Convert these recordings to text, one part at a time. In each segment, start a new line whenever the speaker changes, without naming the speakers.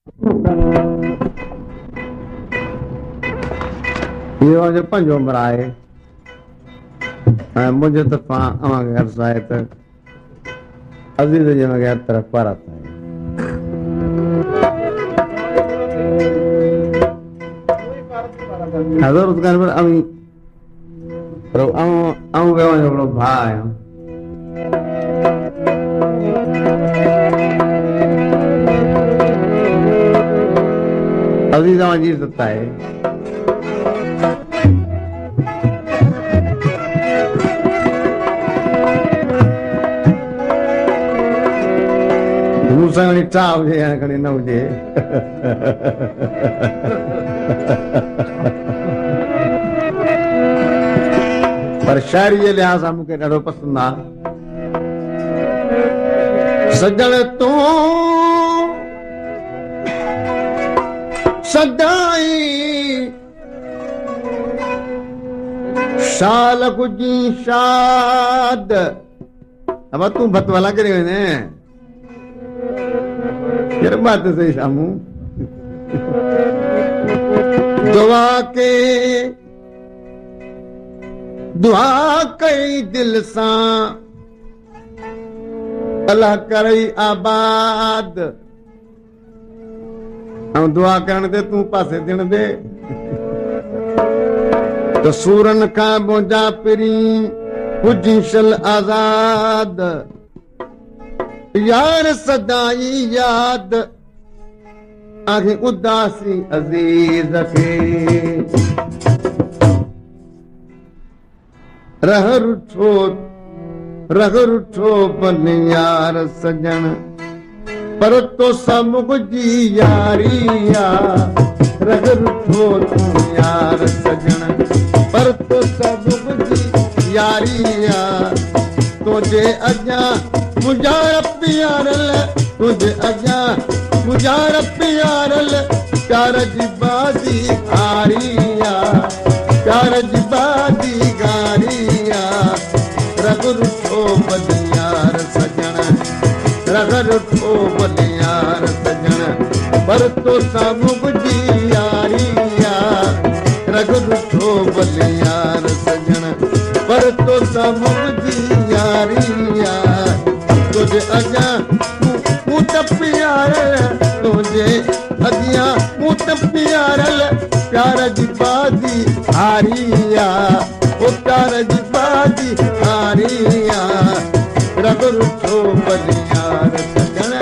इहो जो पंजो नंबर आहे ऐं मुंहिंजे तरफ़ां अव्हांखे अर्ज़ु आहे त अज़ीज़ जे बग़ैर तरफ़ पारात आहे। ज़रूरत कान्हे पर अवी पर आऊं वियो हिकिड़ो भाउ आहियां। अज़ीज़ जी इज़्ज़त आहे। मूंसां खणी टा हुजे या खणी न हुजे पर शाइरी जे लिहाज़ सां मूंखे ॾाढो पसंदि आहे। सजण तूं सदाई शाल गुजी शाद अब तूं भतवाला करे वञे यार बात सही सामू दुआ कई दिल सां अल्लाह करई आबाद ऐं दुआ करण ते तूं पासे थियण दे त सूरन खां मुंहिंजा पिरी हुजी शल आज़ाद यार सदाई याद आहे उदासी अज़ीज़ खे रह रुठो बन यार सजण पर तो मुंहिंजी यारी रह रुठो तूं यार सजण पर तो मुंहिंजी यारी तुंहिंजे अॻियां मुंहिंजा प्यारल तुंहिंजे अॻियां मुंहिंजा प्यारल प्यार जी बादी हारी प्यार जी बादी गारी रग रुठो बन यार सजण रग रुठो बन यार सजण पर तो मुंहिंजी यारी रग रुठो बन यार सजण पर तो मुंहिंजी यारी तुझे अॻियां मूं त प्यारल तुंहिंजे अॻियां मूं त प्यारल प्यार जी बादी हारी ओ प्यार जी बादी हारी रग रुठो बन यार सजण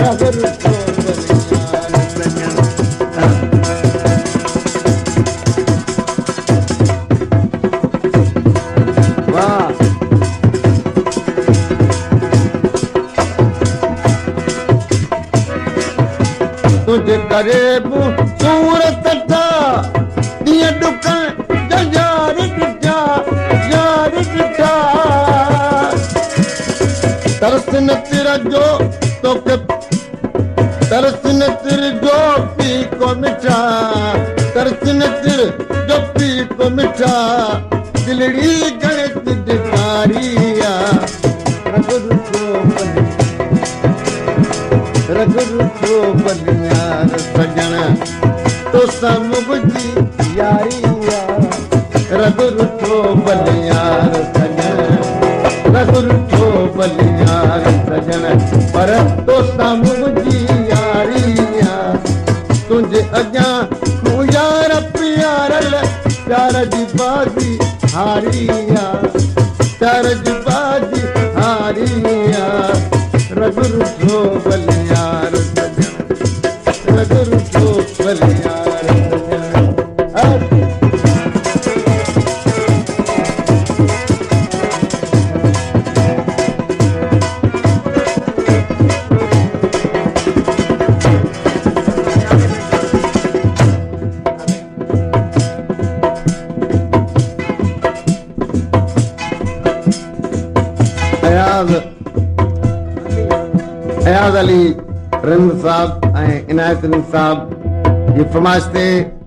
रग रुठो बन यार सजण वाह तुझे करे सूरत था दिया दुकान यार ॾिठा तरस न तेरा जो तोखे तरस न तिर जो पी को मिठा तरस न तिर जो पी को मिठा दिलड़ी गणेश दिखारिया रग रुठो बन यार सजण तो मुंहिंजी यारी रग रुठो बन यार सजण रग रुठो बन यार सजण पर तो मुंहिंजी यारी तुंहिंजे अॻियां तूं यार प्यारल प्यार जी बाजी हारी प्यार जी बाजी हारी रग रुठो बन यार सजण रग रुठो बन यार सजण अयाज़ अली रिंद साहब ऐं इनायत अली साहब जी फरमाइश ते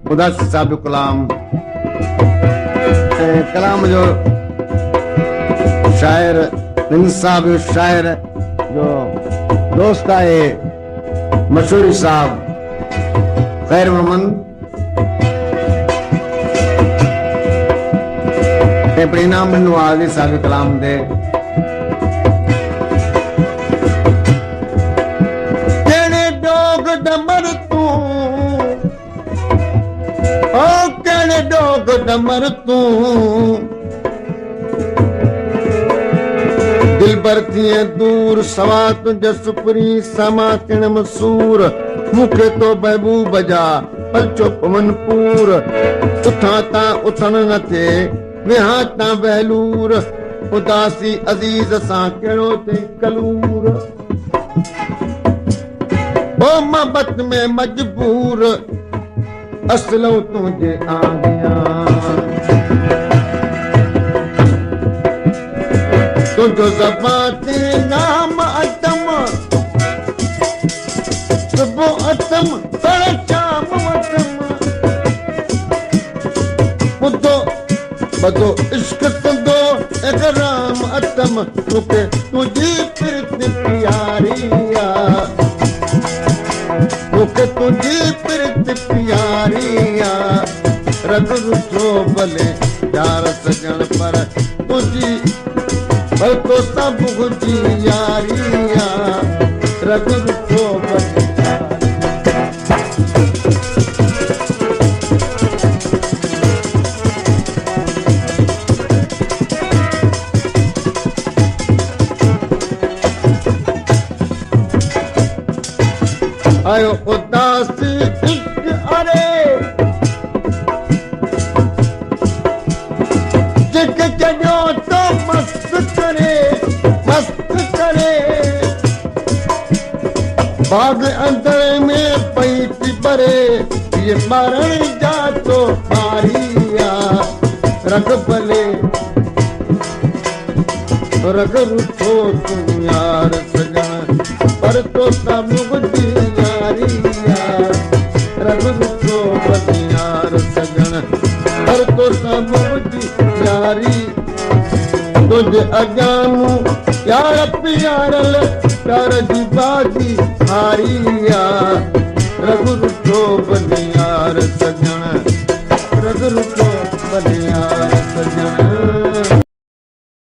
मुदासिर साहब जो कलाम ऐं कलाम जो शाइर रिंद साहब जो शाइर जो दोस्त आहे मशहूरी साहब खैर मोहम्मद परिणाम नवाजी साहब कलाम दे केड़े डोग डमर तू ओ केड़े डोग डमर तू दिल भर थिए दूर सवा तुझ सुपरी समा किण मसूर मुखे तो बहबू बजा पलचो पवनपुर उठा ता उथण न थे विहा ता वहलूर उदासी अजीज सां कहिड़ो थे कलूर ओ मोहब्बत में मजबूर असलों तुझे आ गया तुझो ज़बाते नाम अतम सुबह अतम पर शाम अतम बुधो बदो इश्क तुंदो इकराम अतम मुके तुझी प्रीत प्यारिया मुके तुझी प्रीत प्यारिया रग रुठो भले यार सजन पर तुझी पर तो सब गुजी यारिया रग रुठो भले आयो उदासी इश्क अरे जिक चढ़ो तो मस्त करे बाग अंदर में पई थी भरे ये मारण जा तो मारिया रग भले रग रुठो तुम यार सजन पर तो सब गुजी रग रुठो यार सजन पर तो सब गुजी यारी तुझे अज्ञानू यार प्यारल प्यार जी बाजी हारी